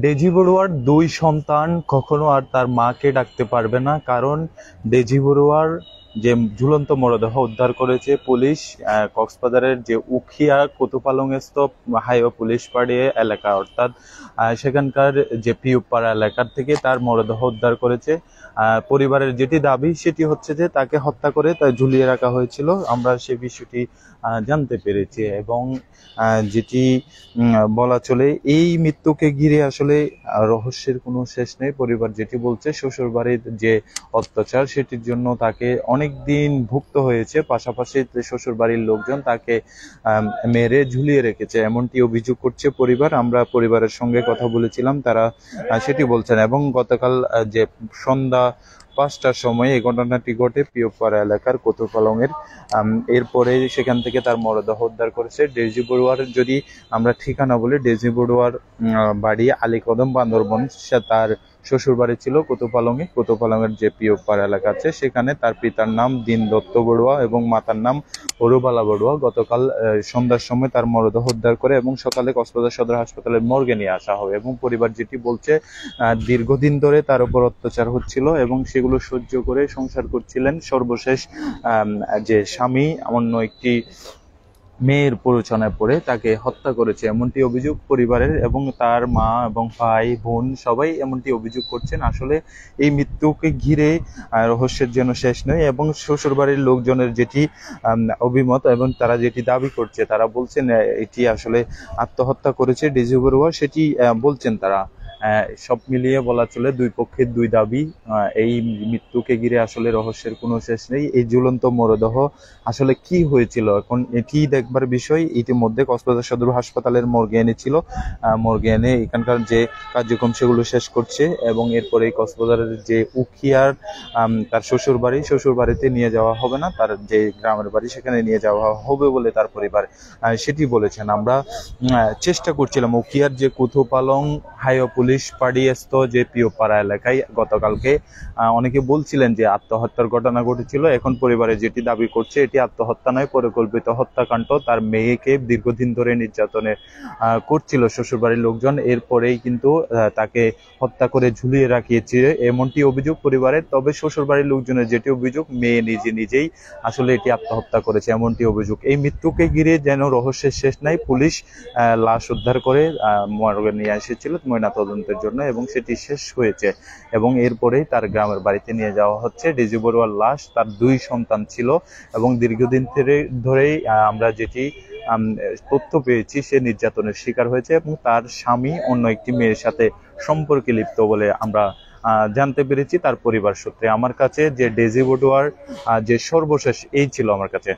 Daisy বড়ুয়ার দুই সন্তান কখনো আর তার মাকে ডাকতে পারবে না, কারণ ডেজি বড়ুয়ার যে ঝুলন্ত মরদেহ উদ্ধার করেছে পুলিশ কক্সবাজারের যে উখিয়া কোতোপালং স্তূপ হাইওয়ে পুলিশ ফাঁড়ি এলাকা, অর্থাৎ সেখানকার যে পিউপাড়া এলাকার থেকে তার মরদেহ উদ্ধার করেছে। পরিবারের যেটি দাবি সেটি হচ্ছে যে তাকে হত্যা করে তা ঝুলিয়ে রাখা হয়েছিল। আমরা সে বিষয়টি জানতে পেরেছি, এবং যেটি বলা চলে এই মৃত্যুকে ঘিরে আসলে রহস্যের কোনো শেষ নেই। পরিবার যেটি বলছে, শ্বশুর বাড়ির যে অত্যাচার সেটির জন্য তাকে অনেক দিন ভুগতে হয়েছে, পাশাপাশি শ্বশুর বাড়ির লোকজন তাকে মেরে ঝুলিয়ে রেখেছে, এমনটি অভিযোগ করছে পরিবার। আমরা পরিবারের সঙ্গে কথা বলেছিলাম, তারা সেটি বলছেন। এবং গতকাল যে সন্ধ্যা 5টার সময় এই ঘটনাটি ঘটে পিওপাড়া এলাকার কোতোপালং এর। এরপরে সেখান থেকে তার মরদেহ উদ্ধার করেছে। ডেজি বড়ুয়ার যদি আমরা ঠিকানা বলি, ডেজি বড়ুয়ার বাড়ি আলীকদম বান্দরবন। সে তার শ্বশুর বাড়ি ছিল কোতোপালং এর যে পিওপাড়া এলাকা আছে সেখানে। তার পিতার নাম দীন দত্ত বড়ুয়া এবং মাতার নাম অরুবালা বড়ুয়া। গতকাল সন্ধ্যার সময় তার মরদেহ উদ্ধার করে এবং সকালে কক্সবাজার সদর হাসপাতালের মর্গে নিয়ে আসা হবে। এবং পরিবার যেটি বলছে, দীর্ঘদিন ধরে তার উপর অত্যাচার হচ্ছিল এবং সেগুলো সহ্য করে সংসার করছিলেন। সর্বশেষ যে স্বামী অন্য একটি মেয়ের প্ররোচনায় পড়ে তাকে হত্যা করেছে, এমনটি অভিযোগ পরিবারের। এবং তার মা এবং ভাই বোন সবাই এমনটি অভিযোগ করছেন। আসলে এই মৃত্যুকে ঘিরে রহস্যের জন্য শেষ নয়। এবং শ্বশুরবাড়ির লোকজনের যেটি অভিমত এবং তারা যেটি দাবি করছে, তারা বলছেন এটি আসলে আত্মহত্যা করেছে ডেজি বড়ুয়া, সেটি বলছেন তারা। সব মিলিয়ে বলা চলে দুই পক্ষের দুই দাবি। এই মৃত্যুকে ঘিরে আসলে রহস্যের কোনো শেষ নেই। এই ঝুলন্ত মরদেহ আসলে কি হয়েছিল এখন এটি দেখবার বিষয়। ইতিমধ্যে কক্সবাজার সদর হাসপাতালের মর্গে এনেছিল, মর্গে এনে এখানকার যে কার্যক্রম সেগুলো শেষ করছে। এবং এরপরে কক্সবাজারের যে উখিয়ার তার শ্বশুর বাড়িতে নিয়ে যাওয়া হবে না, তার যে গ্রামের বাড়ি সেখানে নিয়ে যাওয়া হবে বলে তার পরিবার সেটি বলেছেন। আমরা চেষ্টা করছিলাম উখিয়ার যে কোতোপালং হাইওয়ে পুলিশ ফাঁড়িস্থ যে পিওপাড়া এলাকায় গতকালকে অনেকে বলছিলেন যে আত্মহত্যার ঘটনা ঘটেছিল। এখন পরিবারে যেটি দাবি করছে এটি আত্মহত্যা নয়, পরিকল্পিত হত্যাকাণ্ড। তার মেয়েকে দীর্ঘদিন ধরে নির্যাতনে করছিল শ্বশুরবাড়ির লোকজন, এরপরেই কিন্তু তাকে হত্যা করে ঝুলিয়ে রাখিয়েছে, এমনটি অভিযোগ পরিবারের। তবে শ্বশুরবাড়ির লোকজনের যেটি অভিযোগ, মেয়ে নিজেই আসলে এটি আত্মহত্যা করেছে, এমনটি অভিযোগ। এই মৃত্যুকে ঘিরে যেন রহস্যের শেষ নাই। পুলিশ লাশ উদ্ধার করে মর্গে নিয়ে এসেছিল ময়নাতদন্তের জন্য এবং সেটি শেষ হয়েছে। এবং এরপরেই তার গ্রামের বাড়িতে নিয়ে যাওয়া হচ্ছে। ডেজি বড়ুয়ার লাশ, তার দুই সন্তান ছিল এবং দীর্ঘদিন ধরেই আমরা যেটি তথ্য পেয়েছি, সে নির্যাতনের শিকার হয়েছে এবং তার স্বামী অন্য একটি মেয়ের সাথে সম্পর্কে লিপ্ত বলে আমরা জানতে পেরেছি তার পরিবার সূত্রে। আমার কাছে যে ডেজি বড়ুয়ার যে সর্বশেষ এই ছিল আমার কাছে।